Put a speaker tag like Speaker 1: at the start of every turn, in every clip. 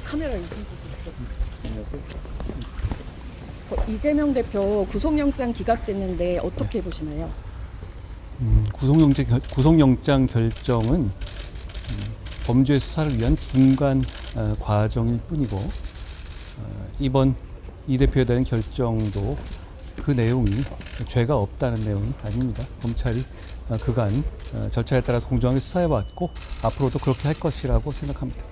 Speaker 1: 카메라 이재명 대표 구속영장 기각됐는데 어떻게 보시나요?
Speaker 2: 구속영장 결정은 범죄 수사를 위한 중간 과정일 뿐이고 이번 이 대표에 대한 결정도 그 내용이 죄가 없다는 내용이 아닙니다. 검찰이 그간 절차에 따라서 공정하게 수사해왔고 앞으로도 그렇게 할 것이라고 생각합니다.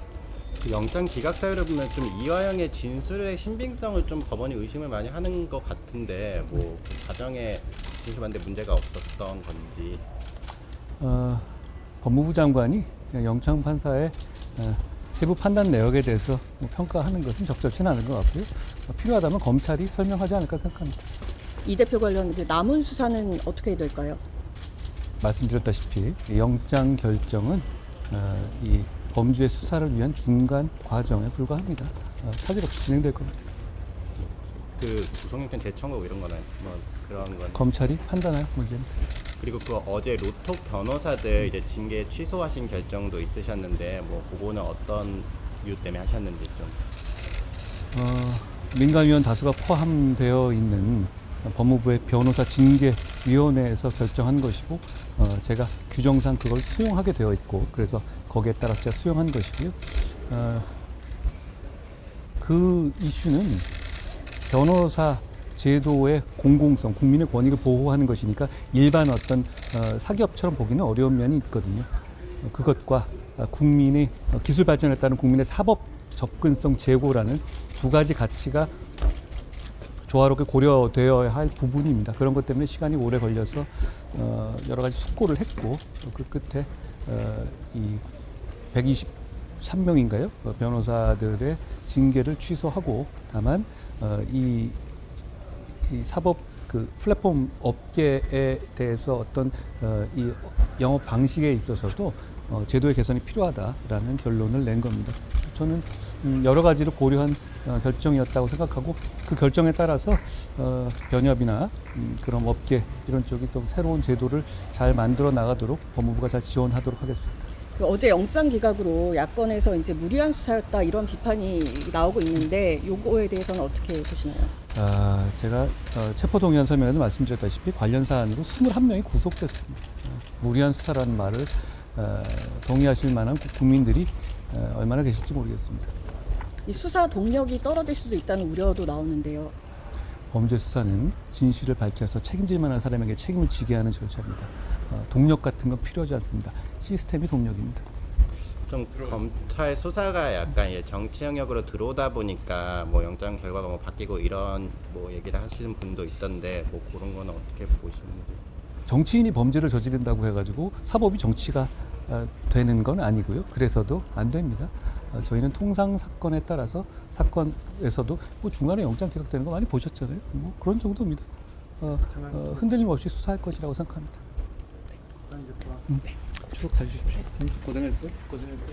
Speaker 3: 그 영장 기각 사유를 보면 좀 이화영의 진술의 신빙성을 좀 법원이 의심을 많이 하는 것 같은데 뭐 그 과정에 진술하는데 문제가 없었던 건지.
Speaker 2: 법무부 장관이 영장 판사의 세부 판단 내역에 대해서 평가하는 것은 적절치는 않은 것 같고요. 필요하다면 검찰이 설명하지 않을까 생각합니다.
Speaker 1: 이 대표 관련 그 남은 수사는 어떻게 될까요?
Speaker 2: 말씀드렸다시피 영장 결정은 이 범죄 수사를 위한 중간 과정에 불과합니다. 차질 없이 진행될 겁니다.
Speaker 3: 그 구속영장 재청구 이런 거는 뭐 그런 건.
Speaker 2: 검찰이 판단할 문제입니다.
Speaker 3: 그리고 그 어제 로톡 변호사들 이제 징계 취소하신 결정도 있으셨는데 뭐 그거는 어떤 이유 때문에 하셨는지 좀.
Speaker 2: 민간위원 다수가 포함되어 있는 법무부의 변호사 징계위원회에서 결정한 것이고 제가 규정상 그걸 수용하게 되어 있고 그래서 거기에 따라서 제가 수용한 것이고요. 그 이슈는 변호사 제도의 공공성, 국민의 권익을 보호하는 것이니까 일반 어떤 사기업처럼 보기는 어려운 면이 있거든요. 그것과 국민의 기술 발전에 따른 국민의 사법 접근성 제고라는 두 가지 가치가 조화롭게 고려되어야 할 부분입니다. 그런 것 때문에 시간이 오래 걸려서 여러 가지 숙고를 했고 그 끝에 이 123명인가요? 변호사들의 징계를 취소하고 다만 이 사법 그 플랫폼 업계에 대해서 어떤 이 영업 방식에 있어서도 제도의 개선이 필요하다라는 결론을 낸 겁니다. 저는 여러 가지를 고려한 결정이었다고 생각하고 그 결정에 따라서 변협이나 그런 업계 이런 쪽이 또 새로운 제도를 잘 만들어 나가도록 법무부가 잘 지원하도록 하겠습니다.
Speaker 1: 그 어제 영장 기각으로 야권에서 이제 무리한 수사였다 이런 비판이 나오고 있는데 요거에 대해서는 어떻게 보시나요?
Speaker 2: 제가 체포동의안 설명에도 말씀드렸다시피 관련 사안으로 21명이 구속됐습니다. 무리한 수사라는 말을 동의하실 만한 국민들이 얼마나 계실지 모르겠습니다.
Speaker 1: 이 수사 동력이 떨어질 수도 있다는 우려도 나오는데요.
Speaker 2: 범죄 수사는 진실을 밝혀서 책임질 만한 사람에게 책임을 지게 하는 절차입니다. 동력 같은 건 필요하지 않습니다. 시스템이 동력입니다.
Speaker 3: 좀 검찰 수사가 약간 정치 영역으로 들어오다 보니까 뭐 영장 결과가 뭐 바뀌고 이런 뭐 얘기를 하시는 분도 있던데 뭐 그런 거는 어떻게 보시는지.
Speaker 2: 정치인이 범죄를 저지른다고 해가지고 사법이 정치가 되는 건 아니고요. 그래서도 안 됩니다. 저희는 통상 사건에 따라서 사건에서도 뭐 중간에 영장 기각되는 거 많이 보셨잖아요. 뭐 그런 정도입니다. 흔들림 없이 수사할 것이라고 생각합니다.
Speaker 4: 추석 잘 주십시오. 고생했어요. 고생했어요.